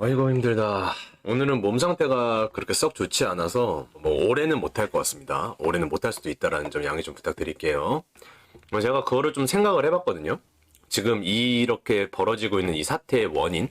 아이고 힘들다. 오늘은 몸 상태가 그렇게 썩 좋지 않아서 뭐 올해는 못할 것 같습니다. 올해는 못할 수도 있다라는 점 양해 좀 부탁드릴게요. 제가 그거를 좀 생각을 해봤거든요. 지금 이렇게 벌어지고 있는 이 사태의 원인,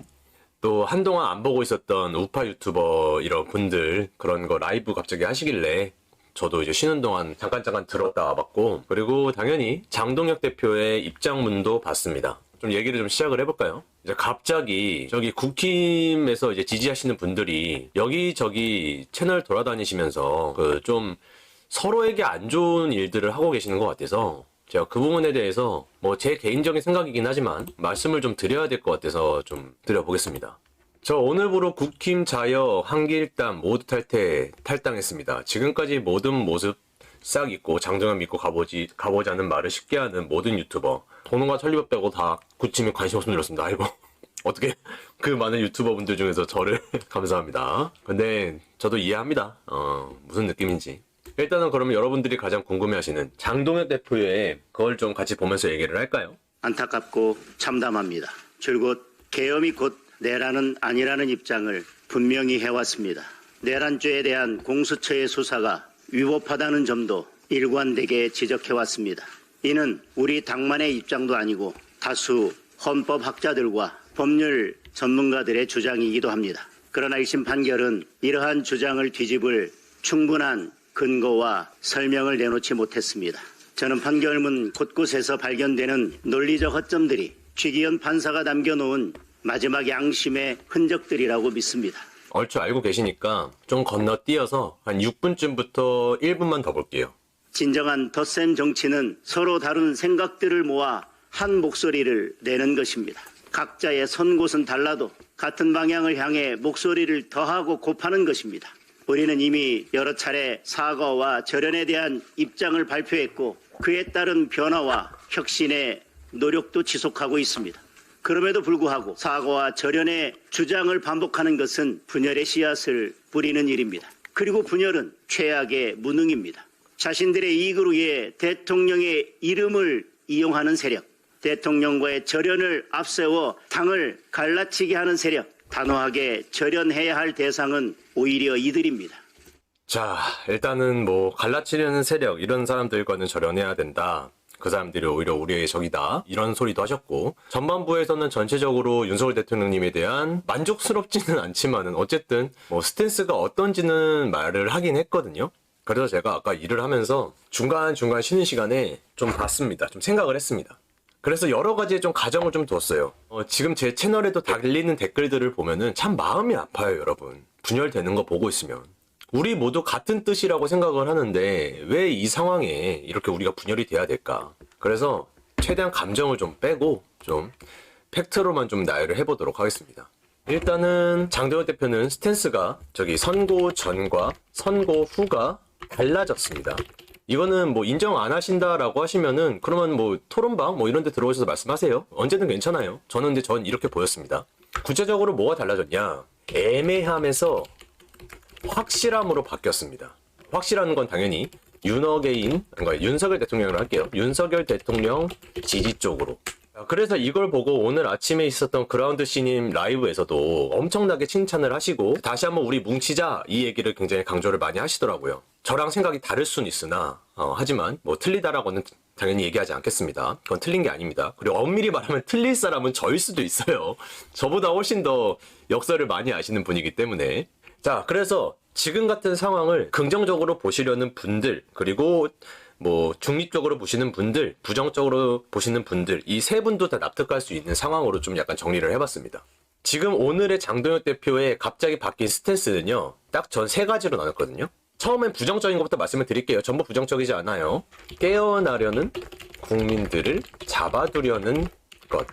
또 한동안 안 보고 있었던 우파 유튜버 이런 분들 그런 거 라이브 갑자기 하시길래 저도 이제 쉬는 동안 잠깐 들었다 와봤고, 그리고 당연히 장동혁 대표의 입장문도 봤습니다. 좀 얘기를 좀 시작을 해볼까요? 이제 갑자기 저기 국힘에서 이제 지지하시는 분들이 여기저기 채널 돌아다니시면서 그 좀 서로에게 안 좋은 일들을 하고 계시는 것 같아서 제가 그 부분에 대해서 뭐 제 개인적인 생각이긴 하지만 말씀을 좀 드려야 될 것 같아서 좀 드려보겠습니다. 저 오늘부로 국힘, 자여, 한길담 모두 탈당했습니다. 지금까지 모든 모습 싹 잊고 장동혁 믿고 가보자는 말을 쉽게 하는 모든 유튜버, 돈과 천리법 빼고 다 국힘에 관심 없음 들었습니다. 아이고 어떻게 그 많은 유튜버 분들 중에서 저를 감사합니다. 근데 저도 이해합니다. 무슨 느낌인지. 일단은 그러면 여러분들이 가장 궁금해하시는 장동혁 대표의 그걸 좀 같이 보면서 얘기를 할까요? 안타깝고 참담합니다. 줄곧 계엄이 곧 내란은 아니라는 입장을 분명히 해왔습니다. 내란죄에 대한 공수처의 수사가 위법하다는 점도 일관되게 지적해왔습니다. 이는 우리 당만의 입장도 아니고 다수 헌법학자들과 법률 전문가들의 주장이기도 합니다. 그러나 1심 판결은 이러한 주장을 뒤집을 충분한 근거와 설명을 내놓지 못했습니다. 저는 판결문 곳곳에서 발견되는 논리적 허점들이 최기현 판사가 남겨놓은 마지막 양심의 흔적들이라고 믿습니다. 얼추 알고 계시니까 좀 건너뛰어서 한 6분쯤부터 1분만 더 볼게요. 진정한 덧셈 정치는 서로 다른 생각들을 모아 한 목소리를 내는 것입니다. 각자의 선곳은 달라도 같은 방향을 향해 목소리를 더하고 곱하는 것입니다. 우리는 이미 여러 차례 사과와 절연에 대한 입장을 발표했고 그에 따른 변화와 혁신의 노력도 지속하고 있습니다. 그럼에도 불구하고 사과와 절연의 주장을 반복하는 것은 분열의 씨앗을 뿌리는 일입니다. 그리고 분열은 최악의 무능입니다. 자신들의 이익을 위해 대통령의 이름을 이용하는 세력, 대통령과의 절연을 앞세워 당을 갈라치게 하는 세력, 단호하게 절연해야 할 대상은 오히려 이들입니다. 자, 일단은 뭐 갈라치려는 세력 이런 사람들과는 절연해야 된다. 그 사람들이 오히려 우리의 적이다. 이런 소리도 하셨고, 전반부에서는 전체적으로 윤석열 대통령님에 대한 만족스럽지는 않지만은 어쨌든 뭐 스탠스가 어떤지는 말을 하긴 했거든요. 그래서 제가 아까 일을 하면서 중간중간 쉬는 시간에 좀 봤습니다. 좀 생각을 했습니다. 그래서 여러 가지에 좀 가정을 좀 뒀어요. 지금 제 채널에도 달리는 댓글들을 보면은 참 마음이 아파요, 여러분. 분열되는 거 보고 있으면. 우리 모두 같은 뜻이라고 생각을 하는데 왜 이 상황에 이렇게 우리가 분열이 돼야 될까? 그래서 최대한 감정을 좀 빼고 좀 팩트로만 좀 나열을 해보도록 하겠습니다. 일단은 장동혁 대표는 스탠스가 저기 선고 전과 선고 후가 달라졌습니다. 이거는 뭐 인정 안 하신다라고 하시면은 그러면 뭐 토론방 뭐 이런 데 들어오셔서 말씀하세요. 언제든 괜찮아요. 저는 전 이렇게 보였습니다. 구체적으로 뭐가 달라졌냐? 애매함에서 확실함으로 바뀌었습니다. 확실한 건 당연히 윤어게인, 그러니까 윤석열 대통령으로 할게요. 윤석열 대통령 지지 쪽으로. 그래서 이걸 보고 오늘 아침에 있었던 그라운드 씨님 라이브에서도 엄청나게 칭찬을 하시고 다시 한번 우리 뭉치자 이 얘기를 굉장히 강조를 많이 하시더라고요. 저랑 생각이 다를 순 있으나 하지만 뭐 틀리다라고는 당연히 얘기하지 않겠습니다. 그건 틀린 게 아닙니다. 그리고 엄밀히 말하면 틀릴 사람은 저일 수도 있어요. 저보다 훨씬 더 역사를 많이 아시는 분이기 때문에. 자, 그래서 지금 같은 상황을 긍정적으로 보시려는 분들, 그리고 뭐 중립적으로 보시는 분들, 부정적으로 보시는 분들, 이 세 분도 다 납득할 수 있는 상황으로 좀 약간 정리를 해봤습니다. 지금 오늘의 장동혁 대표의 갑자기 바뀐 스탠스는요, 딱 전 세 가지로 나눴거든요. 처음엔 부정적인 것부터 말씀을 드릴게요. 전부 부정적이지 않아요. 깨어나려는 국민들을 잡아두려는 것.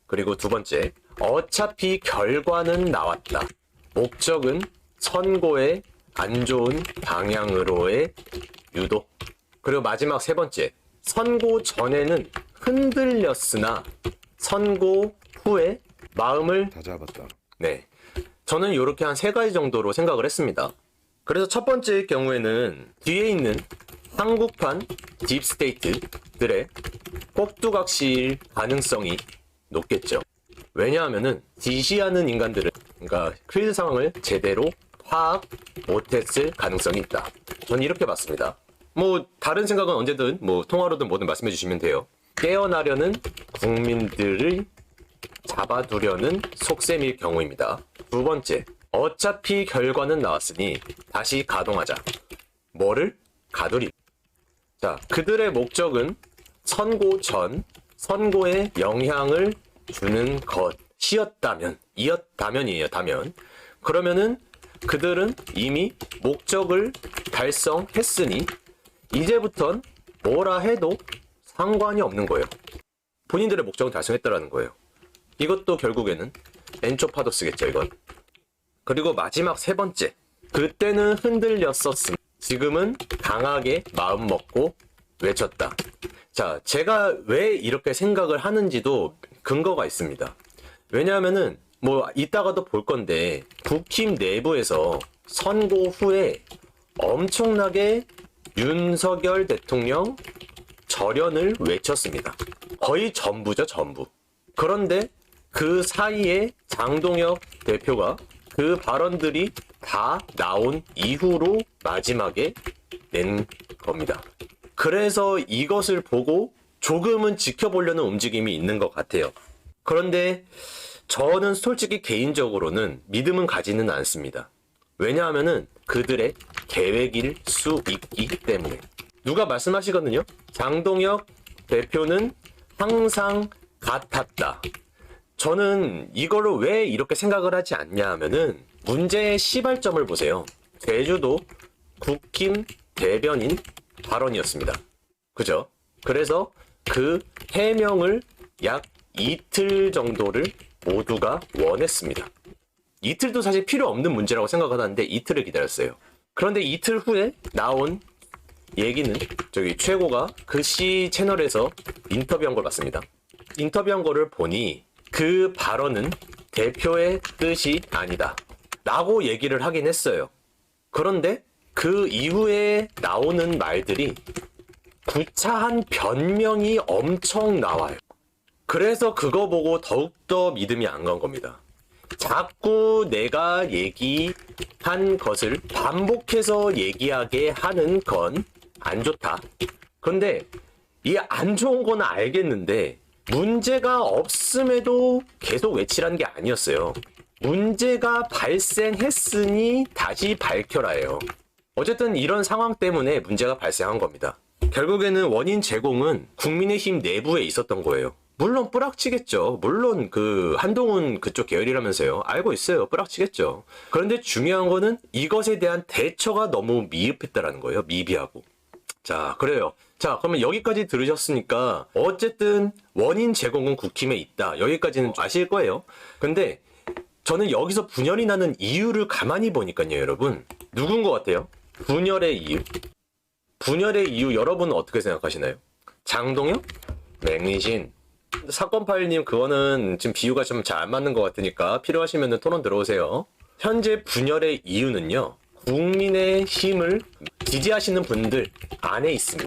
그리고 두 번째, 어차피 결과는 나왔다. 목적은 선고의 안 좋은 방향으로의 유도. 그리고 마지막 세 번째, 선고 전에는 흔들렸으나 선고 후에 마음을 다 잡았다. 네, 저는 이렇게 한 세 가지 정도로 생각을 했습니다. 그래서 첫 번째의 경우에는 뒤에 있는 한국판 딥스테이트들의 꼭두각시일 가능성이 높겠죠. 왜냐하면은 지시하는 인간들은 그러니까 크리즈 상황을 제대로 파악 못했을 가능성이 있다. 저는 이렇게 봤습니다. 뭐 다른 생각은 언제든 뭐 통화로든 뭐든 말씀해 주시면 돼요. 깨어나려는 국민들을 잡아두려는 속셈일 경우입니다. 두 번째, 어차피 결과는 나왔으니 다시 가동하자. 뭐를? 가두리. 자, 그들의 목적은 선고 전 선고에 영향을 주는 것이었다면, 이었다면이에요, 다면. 그러면은 그들은 이미 목적을 달성했으니 이제부턴 뭐라 해도 상관이 없는 거예요. 본인들의 목적은 달성했다라는 거예요. 이것도 결국에는 엔초파도스겠죠, 이건. 그리고 마지막 세 번째. 그때는 흔들렸었음. 지금은 강하게 마음먹고 외쳤다. 자, 제가 왜 이렇게 생각을 하는지도 근거가 있습니다. 왜냐하면은 뭐 이따가도 볼 건데 국힘 내부에서 선고 후에 엄청나게 윤석열 대통령 절연을 외쳤습니다. 거의 전부죠, 전부. 그런데 그 사이에 장동혁 대표가 그 발언들이 다 나온 이후로 마지막에 낸 겁니다. 그래서 이것을 보고 조금은 지켜보려는 움직임이 있는 것 같아요. 그런데 저는 솔직히 개인적으로는 믿음은 가지는 않습니다. 왜냐하면은 그들의 계획일 수 있기 때문에. 누가 말씀하시거든요. 장동혁 대표는 항상 같았다. 저는 이거를 왜 이렇게 생각을 하지 않냐 하면은 문제의 시발점을 보세요. 제주도 국힘 대변인 발언이었습니다. 그죠? 그래서 그 해명을 약 이틀 정도를 모두가 원했습니다. 이틀도 사실 필요 없는 문제라고 생각하는데 이틀을 기다렸어요. 그런데 이틀 후에 나온 얘기는 저기 최고가 그 시 채널에서 인터뷰한 걸 봤습니다. 인터뷰한 거를 보니 그 발언은 대표의 뜻이 아니다 라고 얘기를 하긴 했어요. 그런데 그 이후에 나오는 말들이 구차한 변명이 엄청 나와요. 그래서 그거 보고 더욱더 믿음이 안 간 겁니다. 자꾸 내가 얘기한 것을 반복해서 얘기하게 하는 건 안 좋다. 그런데 이 안 좋은 건 알겠는데 문제가 없음에도 계속 외치라는 게 아니었어요. 문제가 발생했으니 다시 밝혀라예요. 어쨌든 이런 상황 때문에 문제가 발생한 겁니다. 결국에는 원인 제공은 국민의힘 내부에 있었던 거예요. 물론 뿌락치겠죠. 물론 그 한동훈 그쪽 계열이라면서요. 알고 있어요. 뿌락치겠죠. 그런데 중요한 거는 이것에 대한 대처가 너무 미흡했다라는 거예요. 미비하고. 자, 그래요. 자, 그러면 여기까지 들으셨으니까 어쨌든 원인 제공은 국힘에 있다. 여기까지는 아실 거예요. 근데 저는 여기서 분열이 나는 이유를 가만히 보니까요, 여러분. 누군 것 같아요? 분열의 이유. 분열의 이유 여러분은 어떻게 생각하시나요? 장동혁? 맹리신. 사건 파일님 그거는 지금 비유가 좀 잘 안 맞는 것 같으니까 필요하시면 토론 들어오세요. 현재 분열의 이유는요. 국민의 힘을 지지하시는 분들 안에 있습니다.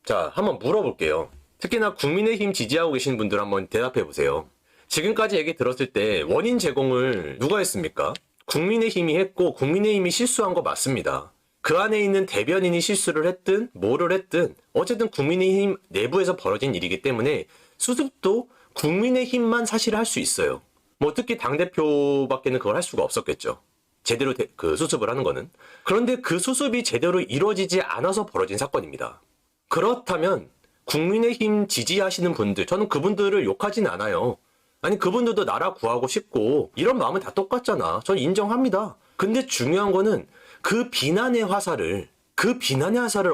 자, 한번 물어볼게요. 특히나 국민의힘 지지하고 계신 분들 한번 대답해 보세요. 지금까지 얘기 들었을 때 원인 제공을 누가 했습니까? 국민의힘이 했고 국민의힘이 실수한 거 맞습니다. 그 안에 있는 대변인이 실수를 했든 뭐를 했든 어쨌든 국민의힘 내부에서 벌어진 일이기 때문에 수습도 국민의힘만 사실 할 수 있어요. 뭐 특히 당대표밖에는 그걸 할 수가 없었겠죠. 제대로 그 수습을 하는 거는. 그런데 그 수습이 제대로 이루어지지 않아서 벌어진 사건입니다. 그렇다면 국민의힘 지지하시는 분들, 저는 그분들을 욕하지는 않아요. 아니 그분들도 나라 구하고 싶고 이런 마음은 다 똑같잖아. 전 인정합니다. 근데 중요한 거는 그 비난의 화살을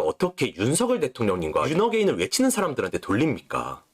어떻게 윤석열 대통령님과 윤어게인을 외치는 사람들한테 돌립니까?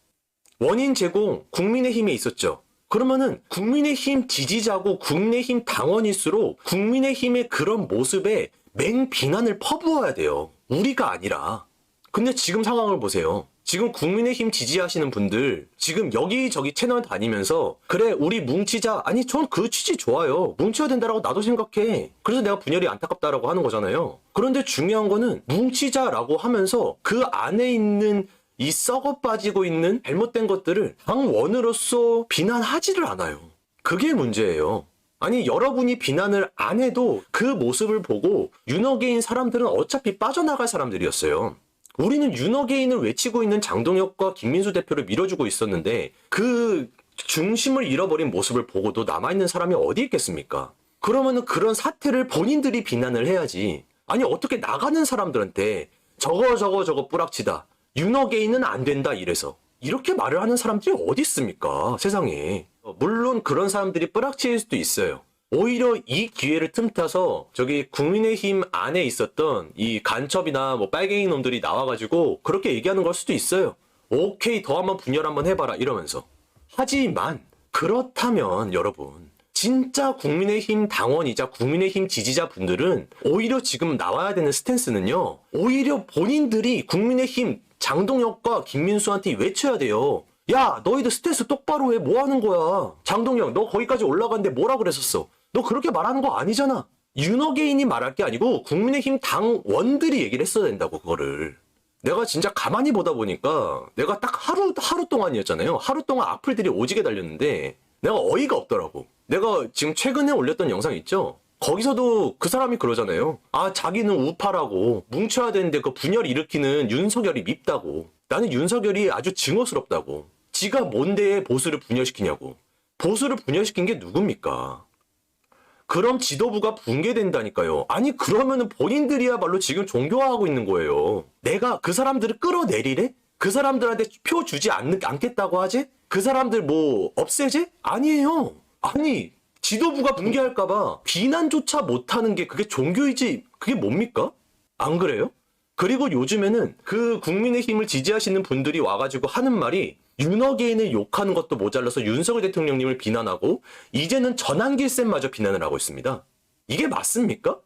원인 제공 국민의힘에 있었죠. 그러면은 국민의힘 지지자고 국민의힘 당원일수록 국민의힘의 그런 모습에 맹비난을 퍼부어야 돼요. 우리가 아니라. 근데 지금 상황을 보세요. 지금 국민의힘 지지하시는 분들 지금 여기저기 채널 다니면서 그래 우리 뭉치자. 아니 전 그 취지 좋아요. 뭉쳐야 된다라고 나도 생각해. 그래서 내가 분열이 안타깝다라고 하는 거잖아요. 그런데 중요한 거는 뭉치자라고 하면서 그 안에 있는 이 썩어 빠지고 있는 잘못된 것들을 당원으로서 비난하지를 않아요. 그게 문제예요. 아니 여러분이 비난을 안 해도 그 모습을 보고 윤어게인 사람들은 어차피 빠져나갈 사람들이었어요. 우리는 윤어게인을 외치고 있는 장동혁과 김민수 대표를 밀어주고 있었는데 그 중심을 잃어버린 모습을 보고도 남아있는 사람이 어디 있겠습니까? 그러면은 그런 사태를 본인들이 비난을 해야지. 아니 어떻게 나가는 사람들한테 저거 뿌락치다. 윤어게인은 안 된다 이래서. 이렇게 말을 하는 사람들이 어디 있습니까? 세상에. 물론 그런 사람들이 뿌락치일 수도 있어요. 오히려 이 기회를 틈타서 저기 국민의힘 안에 있었던 이 간첩이나 뭐 빨갱이 놈들이 나와가지고 그렇게 얘기하는 걸 수도 있어요. 오케이 더 한번 분열 한번 해봐라 이러면서. 하지만 그렇다면 여러분 진짜 국민의힘 당원이자 국민의힘 지지자분들은 오히려 지금 나와야 되는 스탠스는요. 오히려 본인들이 국민의힘 장동혁과 김민수한테 외쳐야 돼요. 야 너희들 스탠스 똑바로 해. 뭐 하는 거야. 장동혁 너 거기까지 올라갔는데 뭐라 그랬었어. 너 그렇게 말하는 거 아니잖아. 윤어게인이 말할 게 아니고 국민의힘 당원들이 얘기를 했어야 된다고 그거를. 내가 진짜 가만히 보다 보니까 내가 딱 하루 동안이었잖아요. 하루 동안 악플들이 오지게 달렸는데 내가 어이가 없더라고. 내가 지금 최근에 올렸던 영상 있죠? 거기서도 그 사람이 그러잖아요. 아 자기는 우파라고 뭉쳐야 되는데 그 분열 일으키는 윤석열이 밉다고. 나는 윤석열이 아주 증오스럽다고. 지가 뭔데 보수를 분열시키냐고. 보수를 분열시킨 게 누굽니까? 그럼 지도부가 붕괴된다니까요. 아니 그러면은 본인들이야말로 지금 종교화하고 있는 거예요. 내가 그 사람들을 끌어내리래? 그 사람들한테 표 주지 않겠다고 하지? 그 사람들 뭐 없애지? 아니에요. 아니 지도부가 붕괴할까봐 비난조차 못하는 게 그게 종교이지 그게 뭡니까? 안 그래요? 그리고 요즘에는 그 국민의힘을 지지하시는 분들이 와가지고 하는 말이 윤어게인을 욕하는 것도 모자라서 윤석열 대통령님을 비난하고 이제는 전한길쌤마저 비난을 하고 있습니다. 이게 맞습니까?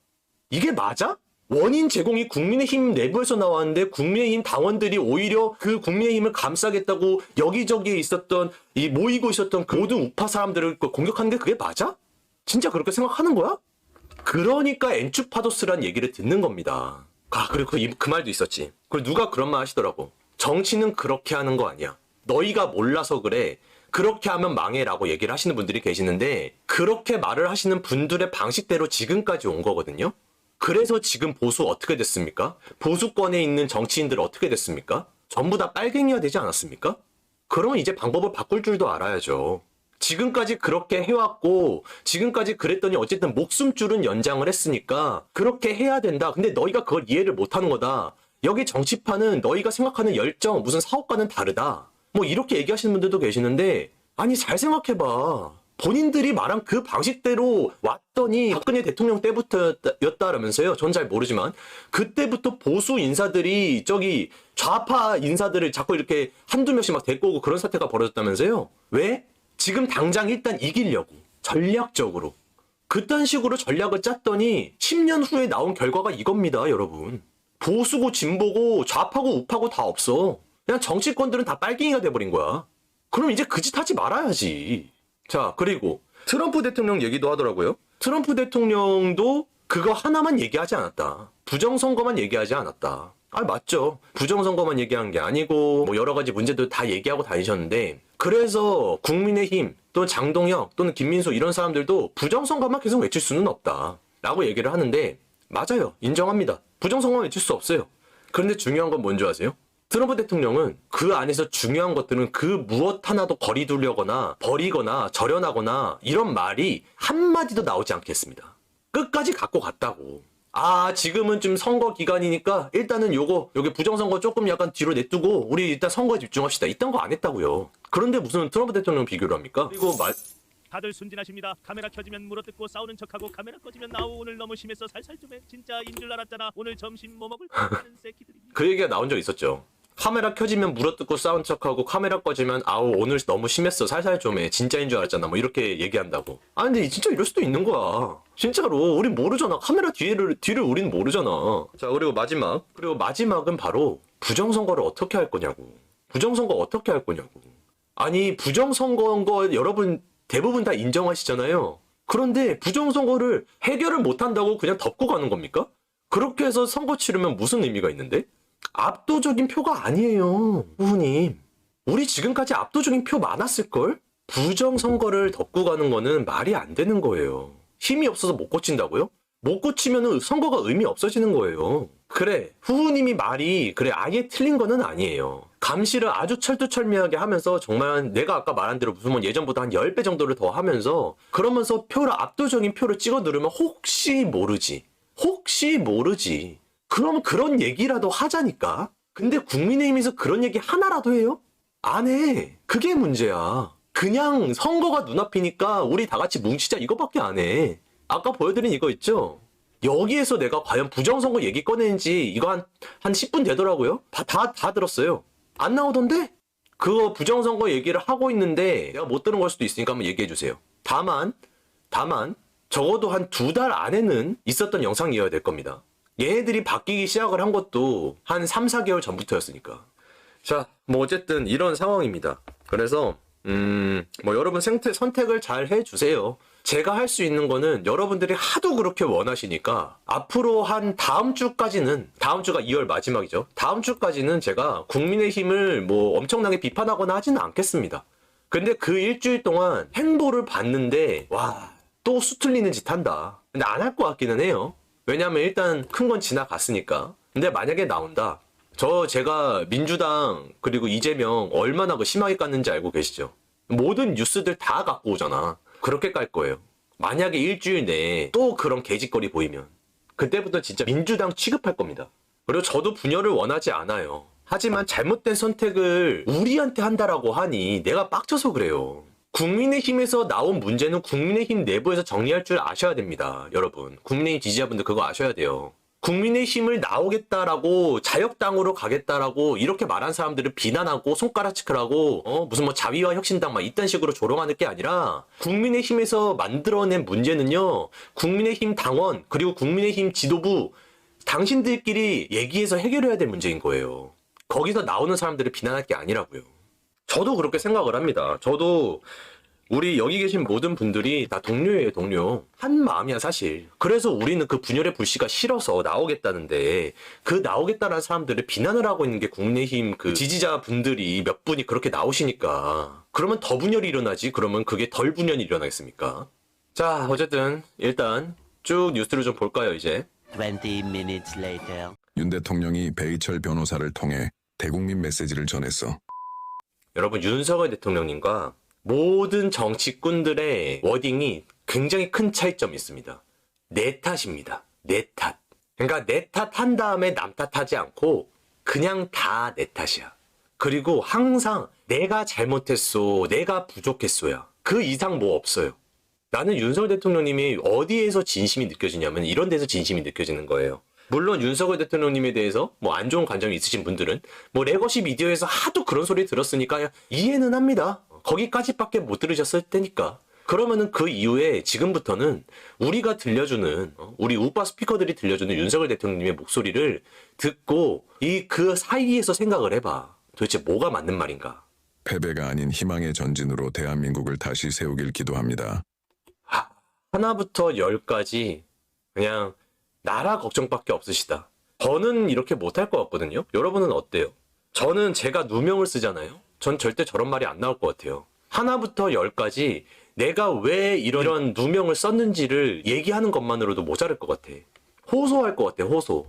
이게 맞아? 원인 제공이 국민의힘 내부에서 나왔는데 국민의힘 당원들이 오히려 그 국민의힘을 감싸겠다고 여기저기에 있었던 이 모이고 있었던 그 모든 우파 사람들을 공격하는 게 그게 맞아? 진짜 그렇게 생각하는 거야? 그러니까 엔추파도스란 얘기를 듣는 겁니다. 아 그리고 그 말도 있었지. 그리고 누가 그런 말 하시더라고. 정치는 그렇게 하는 거 아니야. 너희가 몰라서 그래. 그렇게 하면 망해라고 얘기를 하시는 분들이 계시는데 그렇게 말을 하시는 분들의 방식대로 지금까지 온 거거든요. 그래서 지금 보수 어떻게 됐습니까? 보수권에 있는 정치인들 어떻게 됐습니까? 전부 다 빨갱이가 되지 않았습니까? 그러면 이제 방법을 바꿀 줄도 알아야죠. 지금까지 그렇게 해왔고 지금까지 그랬더니 어쨌든 목숨줄은 연장을 했으니까 그렇게 해야 된다. 근데 너희가 그걸 이해를 못하는 거다. 여기 정치판은 너희가 생각하는 열정 무슨 사업과는 다르다. 뭐 이렇게 얘기하시는 분들도 계시는데 아니 잘 생각해봐. 본인들이 말한 그 방식대로 왔더니 박근혜 대통령 때부터였다라면서요. 전 잘 모르지만 그때부터 보수 인사들이 저기 좌파 인사들을 자꾸 이렇게 한두 명씩 막 데리고 오고 그런 사태가 벌어졌다면서요. 왜? 지금 당장 일단 이기려고 전략적으로 그딴 식으로 전략을 짰더니 10년 후에 나온 결과가 이겁니다. 여러분. 보수고 진보고 좌파고 우파고 다 없어. 그냥 정치권들은 다 빨갱이가 돼버린 거야. 그럼 이제 그 짓 하지 말아야지. 자 그리고 트럼프 대통령 얘기도 하더라고요. 트럼프 대통령도 그거 하나만 얘기하지 않았다. 부정선거만 얘기하지 않았다. 아 맞죠. 부정선거만 얘기한 게 아니고 뭐 여러 가지 문제들 다 얘기하고 다니셨는데 그래서 국민의힘 또는 장동혁 또는 김민수 이런 사람들도 부정선거만 계속 외칠 수는 없다 라고 얘기를 하는데 맞아요. 인정합니다. 부정선거만 외칠 수 없어요. 그런데 중요한 건 뭔지 아세요? 트럼프 대통령은 그 안에서 중요한 것들은 그 무엇 하나도 거리두려거나 버리거나 절연하거나 이런 말이 한마디도 나오지 않겠습니다. 끝까지 갖고 갔다고. 아 지금은 좀 선거 기간이니까 일단은 여기 부정선거 조금 약간 뒤로 내두고 우리 일단 선거에 집중합시다. 이딴 거 안 했다고요. 그런데 무슨 트럼프 대통령 비교를 합니까? 그리고 다들 순진하십니다. 카메라 켜지면 물어뜯고 싸우는 척하고 카메라 꺼지면 아우 오늘 너무 심해서 살살 좀 해. 진짜인 줄 알았잖아. 오늘 점심 뭐 먹을 하는 새끼들입니다. 그 얘기가 나온 적 있었죠. 카메라 켜지면 물어뜯고 싸운 척하고 카메라 꺼지면 아우 오늘 너무 심했어 살살 좀 해. 진짜인 줄 알았잖아. 뭐 이렇게 얘기한다고. 아 근데 진짜 이럴 수도 있는 거야. 진짜로 우린 모르잖아. 카메라 뒤를 우린 모르잖아. 자 그리고 마지막은 바로 부정선거를 어떻게 할 거냐고. 부정선거 어떻게 할 거냐고. 아니 부정선거인 거 여러분 대부분 다 인정하시잖아요. 그런데 부정선거를 해결을 못한다고 그냥 덮고 가는 겁니까? 그렇게 해서 선거 치르면 무슨 의미가 있는데? 압도적인 표가 아니에요, 후보님. 우리 지금까지 압도적인 표 많았을걸? 부정선거를 덮고 가는 거는 말이 안 되는 거예요. 힘이 없어서 못 고친다고요? 못 고치면 선거가 의미 없어지는 거예요. 그래, 후보님이 말이 그래 아예 틀린 거는 아니에요. 감시를 아주 철두철미하게 하면서 정말 내가 아까 말한 대로 무슨 뭐 예전보다 한 10배 정도를 더 하면서 그러면서 표를 압도적인 표를 찍어 누르면 혹시 모르지. 그럼 그런 얘기라도 하자니까. 근데 국민의힘에서 그런 얘기 하나라도 해요? 안 해. 그게 문제야. 그냥 선거가 눈앞이니까 우리 다 같이 뭉치자 이거밖에 안 해. 아까 보여드린 이거 있죠? 여기에서 내가 과연 부정선거 얘기 꺼내는지 이거 한 10분 되더라고요. 다 들었어요. 안 나오던데? 그거 부정선거 얘기를 하고 있는데 내가 못 들은 걸 수도 있으니까 한번 얘기해 주세요. 다만 적어도 한 2달 안에는 있었던 영상이어야 될 겁니다. 얘네들이 바뀌기 시작을 한 것도 한 3, 4개월 전부터였으니까. 자, 뭐 어쨌든 이런 상황입니다. 그래서 뭐 여러분 선택을 잘 해주세요. 제가 할 수 있는 거는 여러분들이 하도 그렇게 원하시니까 앞으로 한 다음 주까지는, 다음 주가 2월 마지막이죠. 다음 주까지는 제가 국민의힘을 뭐 엄청나게 비판하거나 하지는 않겠습니다. 근데 그 일주일 동안 행보를 봤는데 와, 또 수틀리는 짓 한다. 근데 안 할 것 같기는 해요. 왜냐면 일단 큰 건 지나갔으니까. 근데 만약에 나온다. 제가 민주당 그리고 이재명 얼마나 심하게 깠는지 알고 계시죠? 모든 뉴스들 다 갖고 오잖아. 그렇게 깔 거예요. 만약에 일주일 내에 또 그런 개짓거리 보이면 그때부터 진짜 민주당 취급할 겁니다. 그리고 저도 분열을 원하지 않아요. 하지만 잘못된 선택을 우리한테 한다라고 하니 내가 빡쳐서 그래요. 국민의힘에서 나온 문제는 국민의힘 내부에서 정리할 줄 아셔야 됩니다. 여러분, 국민의힘 지지자분들 그거 아셔야 돼요. 국민의힘을 나오겠다라고, 자역당으로 가겠다라고 이렇게 말한 사람들을 비난하고 손가락질하고 무슨 뭐 자위와 혁신당 막 이딴 식으로 조롱하는 게 아니라 국민의힘에서 만들어낸 문제는요, 국민의힘 당원 그리고 국민의힘 지도부 당신들끼리 얘기해서 해결해야 될 문제인 거예요. 거기서 나오는 사람들을 비난할 게 아니라고요. 저도 그렇게 생각을 합니다. 저도 우리 여기 계신 모든 분들이 다 동료예요, 동료. 한 마음이야, 사실. 그래서 우리는 그 분열의 불씨가 싫어서 나오겠다는데, 그 나오겠다는 사람들을 비난을 하고 있는 게 국민의힘 그 지지자분들이 몇 분이 그렇게 나오시니까. 그러면 더 분열이 일어나지? 그러면 그게 덜 분열이 일어나겠습니까? 자, 어쨌든 일단 쭉 뉴스를 좀 볼까요, 이제? 20 minutes later. 윤 대통령이 배희철 변호사를 통해 대국민 메시지를 전했어. 여러분, 윤석열 대통령님과 모든 정치꾼들의 워딩이 굉장히 큰 차이점이 있습니다. 내 탓입니다. 내 탓. 그러니까 내 탓 한 다음에 남 탓하지 않고 그냥 다 내 탓이야. 그리고 항상 내가 잘못했어, 내가 부족했어야. 그 이상 뭐 없어요. 나는 윤석열 대통령님이 어디에서 진심이 느껴지냐면 이런 데서 진심이 느껴지는 거예요. 물론 윤석열 대통령님에 대해서 뭐 안 좋은 관점이 있으신 분들은 뭐 레거시 미디어에서 하도 그런 소리 들었으니까 이해는 합니다. 거기까지밖에 못 들으셨을 테니까. 그러면은 그 이후에 지금부터는 우리가 들려주는 우리 우파 스피커들이 들려주는 윤석열 대통령님의 목소리를 듣고 그 사이에서 생각을 해봐. 도대체 뭐가 맞는 말인가? 패배가 아닌 희망의 전진으로 대한민국을 다시 세우길 기도합니다. 하나부터 10까지 그냥 나라 걱정밖에 없으시다. 저는 이렇게 못할 것 같거든요. 여러분은 어때요? 저는 제가 누명을 쓰잖아요. 전 절대 저런 말이 안 나올 것 같아요. 하나부터 10까지 내가 왜 이런 누명을 썼는지를 얘기하는 것만으로도 모자랄 것 같아. 호소할 것 같아, 호소.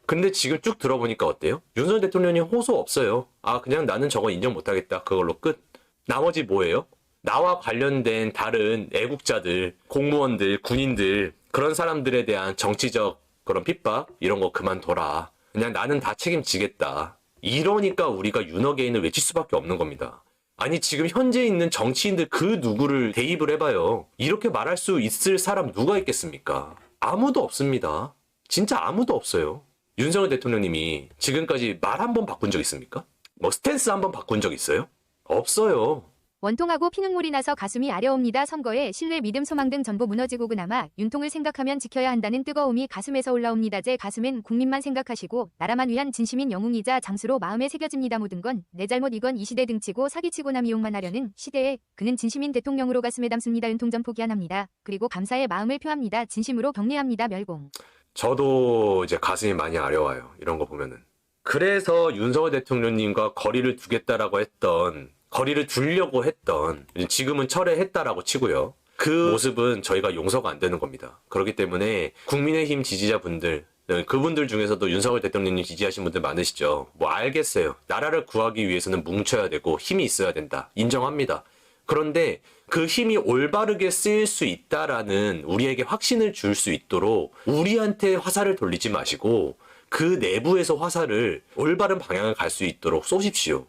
근데 지금 쭉 들어보니까 어때요? 윤석열 대통령이 호소 없어요. 아, 그냥 나는 저거 인정 못하겠다. 그걸로 끝. 나머지 뭐예요? 나와 관련된 다른 애국자들, 공무원들, 군인들, 그런 사람들에 대한 정치적 그런 핍박, 이런 거 그만둬라. 그냥 나는 다 책임지겠다. 이러니까 우리가 윤어게인을 외칠 수밖에 없는 겁니다. 아니, 지금 현재 있는 정치인들 그 누구를 대입을 해봐요. 이렇게 말할 수 있을 사람 누가 있겠습니까? 아무도 없습니다. 진짜 아무도 없어요. 윤석열 대통령님이 지금까지 말 한 번 바꾼 적 있습니까? 뭐 스탠스 한 번 바꾼 적 있어요? 없어요. 원통하고 피눈물이 나서 가슴이 아려옵니다. 선거에 신뢰, 믿음, 소망 등 전부 무너지고 그나마 윤통을 생각하면 지켜야 한다는 뜨거움이 가슴에서 올라옵니다. 제 가슴엔 국민만 생각하시고 나라만 위한 진심인 영웅이자 장수로 마음에 새겨집니다. 모든 건 내 잘못, 이건 이 시대 등치고 사기치고 남 이용만 하려는 시대에 그는 진심인 대통령으로 가슴에 담습니다. 윤통전 포기 안 합니다. 그리고 감사의 마음을 표합니다. 진심으로 격려합니다. 멸공. 저도 이제 가슴이 많이 아려와요. 이런 거 보면은. 그래서 윤석열 대통령님과 거리를 두겠다라고 했던, 거리를 두려고 했던, 지금은 철회했다라고 치고요. 그 모습은 저희가 용서가 안 되는 겁니다. 그렇기 때문에 국민의힘 지지자분들, 그분들 중에서도 윤석열 대통령님 지지하신 분들 많으시죠. 뭐 알겠어요. 나라를 구하기 위해서는 뭉쳐야 되고 힘이 있어야 된다. 인정합니다. 그런데 그 힘이 올바르게 쓰일 수 있다라는 우리에게 확신을 줄 수 있도록 우리한테 화살을 돌리지 마시고 그 내부에서 화살을 올바른 방향을 갈 수 있도록 쏘십시오.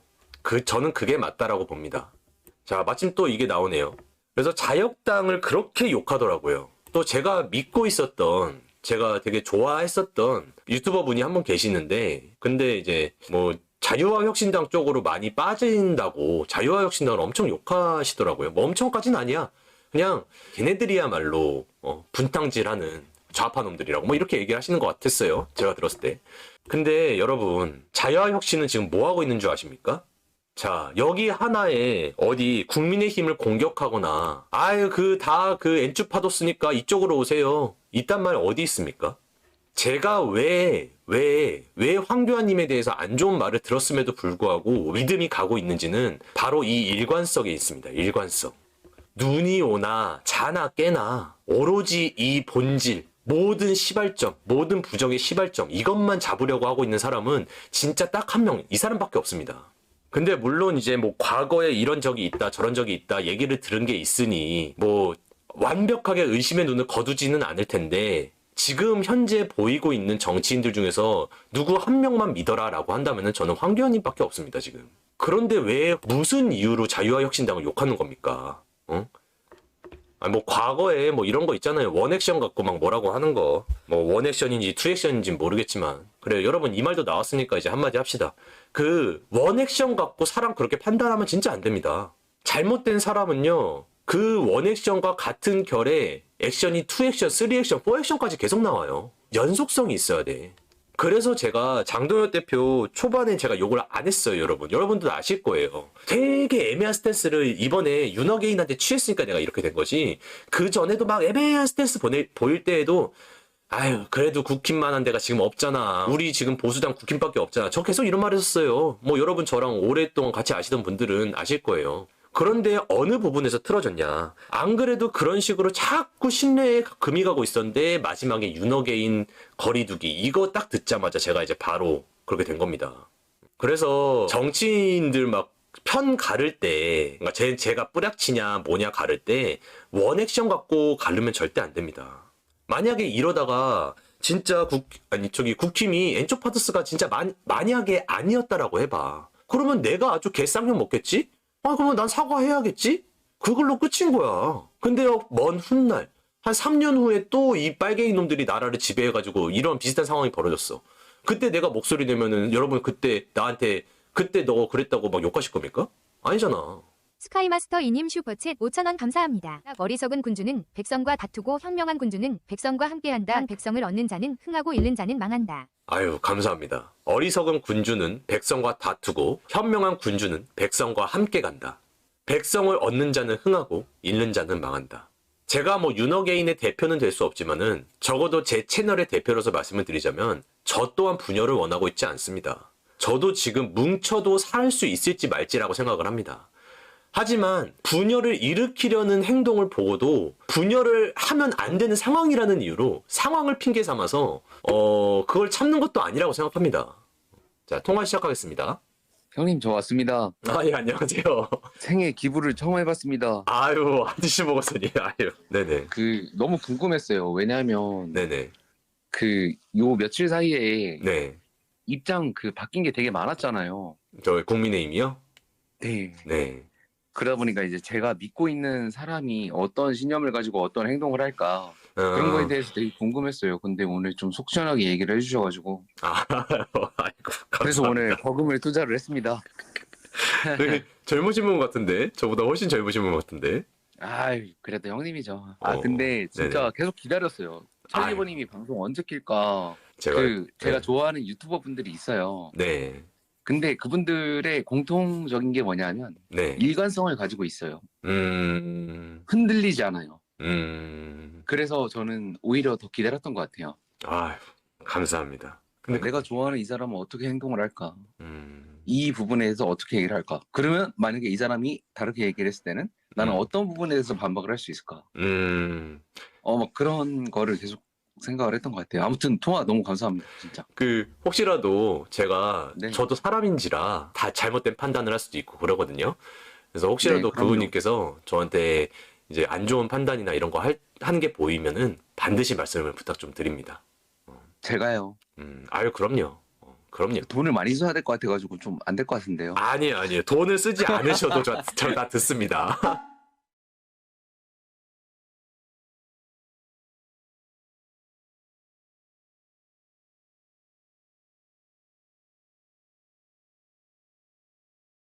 저는 그게 맞다라고 봅니다. 자, 마침 또 이게 나오네요. 그래서 자역당을 그렇게 욕하더라고요. 또 제가 믿고 있었던, 제가 되게 좋아했었던 유튜버 분이 한 분 계시는데, 근데 이제 뭐 자유화혁신당 쪽으로 많이 빠진다고 자유화혁신당을 엄청 욕하시더라고요. 뭐 엄청까지는 아니야. 그냥 걔네들이야말로 분탕질하는 좌파 놈들이라고 뭐 이렇게 얘기하시는 것 같았어요. 제가 들었을 때. 근데 여러분, 자유화혁신은 지금 뭐 하고 있는 줄 아십니까? 자, 여기 하나에 어디 국민의힘을 공격하거나 아유 그 엔쭈파도 쓰니까 이쪽으로 오세요. 이딴 말 어디 있습니까? 제가 왜 황교안님에 대해서 안 좋은 말을 들었음에도 불구하고 믿음이 가고 있는지는 바로 이 일관성에 있습니다. 일관성. 눈이 오나 자나 깨나 오로지 이 본질, 모든 시발점, 모든 부정의 시발점, 이것만 잡으려고 하고 있는 사람은 진짜 딱 한 명, 이 사람밖에 없습니다. 근데 물론 이제 뭐 과거에 이런 적이 있다 저런 적이 있다 얘기를 들은 게 있으니 뭐 완벽하게 의심의 눈을 거두지는 않을 텐데, 지금 현재 보이고 있는 정치인들 중에서 누구 한 명만 믿어라 라고 한다면 저는 황교안님밖에 없습니다 지금. 그런데 왜 무슨 이유로 자유화혁신당을 욕하는 겁니까? 아니 뭐 과거에 뭐 이런 거 있잖아요. 원액션 갖고 막 뭐라고 하는 거, 뭐 원액션인지 투액션인지 모르겠지만, 그래요. 여러분 이 말도 나왔으니까 이제 한마디 합시다. 그 원액션 갖고 사람 그렇게 판단하면 진짜 안 됩니다. 잘못된 사람은요, 그 원액션과 같은 결의 액션이 투액션, 쓰리액션, 포액션까지 계속 나와요. 연속성이 있어야 돼. 그래서 제가 장동혁 대표 초반에 제가 욕을 안 했어요, 여러분. 여러분도 아실 거예요. 되게 애매한 스탠스를 이번에 윤어게인한테 취했으니까 내가 이렇게 된 거지. 그 전에도 막 애매한 스탠스 보일 때에도 아유 그래도 국힘만한 데가 지금 없잖아. 우리 지금 보수당 국힘밖에 없잖아. 저 계속 이런 말 했었어요. 뭐 여러분 저랑 오랫동안 같이 아시던 분들은 아실 거예요. 그런데 어느 부분에서 틀어졌냐. 안 그래도 그런 식으로 자꾸 신뢰에 금이 가고 있었는데 마지막에 윤어게인 거리두기 이거 딱 듣자마자 제가 이제 바로 그렇게 된 겁니다. 그래서 정치인들 막 편 가를 때, 그러니까 제가 뿌락치냐 뭐냐 가를 때 원액션 갖고 가르면 절대 안 됩니다. 만약에 이러다가 진짜 국힘이 엔초파드스가 진짜 만약에 아니었다라고 해봐. 그러면 내가 아주 개쌍욕 먹겠지? 그러면 난 사과해야겠지? 그걸로 끝인 거야. 근데 먼 훗날 한 3년 후에 또 이 빨갱이 놈들이 나라를 지배해가지고 이런 비슷한 상황이 벌어졌어. 그때 내가 목소리 내면은 여러분 그때 나한테 그때 너 그랬다고 막 욕하실 겁니까? 아니잖아. 스카이마스터 이님 슈퍼챗 5,000원 감사합니다. 어리석은 군주는 백성과 다투고 현명한 군주는 백성과 함께한다. 백성을 얻는 자는 흥하고 잃는 자는 망한다. 아유 감사합니다. 어리석은 군주는 백성과 다투고 현명한 군주는 백성과 함께 간다. 백성을 얻는 자는 흥하고 잃는 자는 망한다. 제가 뭐 윤어게인의 대표는 될 수 없지만은 적어도 제 채널의 대표로서 말씀을 드리자면 저 또한 분열을 원하고 있지 않습니다. 저도 지금 뭉쳐도 살 수 있을지 말지라고 생각을 합니다. 하지만 분열을 일으키려는 행동을 보고도 분열을 하면 안 되는 상황이라는 이유로 상황을 핑계 삼아서 그걸 참는 것도 아니라고 생각합니다. 자, 통화 시작하겠습니다. 형님 저 왔습니다. 아, 예, 안녕하세요. 생애 기부를 처음 해봤습니다. 아유, 한 드시 먹었으니, 아유. 네네. 너무 궁금했어요. 왜냐하면 네네. 요 며칠 사이에 네. 입장 바뀐 게 되게 많았잖아요. 저 국민의힘이요? 네. 네. 그러다 보니까 이제 제가 믿고 있는 사람이 어떤 신념을 가지고 어떤 행동을 할까 그런 거에 대해서 되게 궁금했어요. 근데 오늘 좀 속 시원하게 얘기를 해주셔가지고 아이고, 그래서 오늘 버금을 투자를 했습니다. 되게 젊으신 분 같은데? 저보다 훨씬 젊으신 분 같은데? 아유 그래도 형님이죠. 근데 진짜 네네. 계속 기다렸어요. 찰리버님이 방송 언제 낄까. 제가 네. 좋아하는 유튜버 분들이 있어요. 네. 근데 그분들의 공통적인 게 뭐냐면 네. 일관성을 가지고 있어요. 흔들리지 않아요. 그래서 저는 오히려 더 기다렸던 것 같아요. 아유, 감사합니다. 근데 내가 좋아하는 이 사람은 어떻게 행동을 할까? 음, 이 부분에 대해서 어떻게 얘기를 할까? 그러면 만약에 이 사람이 다르게 얘기를 했을 때는 나는 어떤 부분에 대해서 반박을 할 수 있을까? 막 그런 거를 계속 생각을 했던 것 같아요. 아무튼 통화 너무 감사합니다, 진짜. 그 혹시라도 제가 네. 저도 사람인지라 다 잘못된 판단을 할 수도 있고 그러거든요. 그래서 혹시라도 네, 그럼요. 그분님께서 저한테 이제 안 좋은 판단이나 이런 거 하는 게 보이면은 반드시 말씀을 부탁 좀 드립니다. 제가요. 아유, 그럼요. 그럼요. 돈을 많이 써야 될 것 같아가지고 좀 안 될 것 같은데요. 아니에요. 돈을 쓰지 않으셔도 저 다 듣습니다.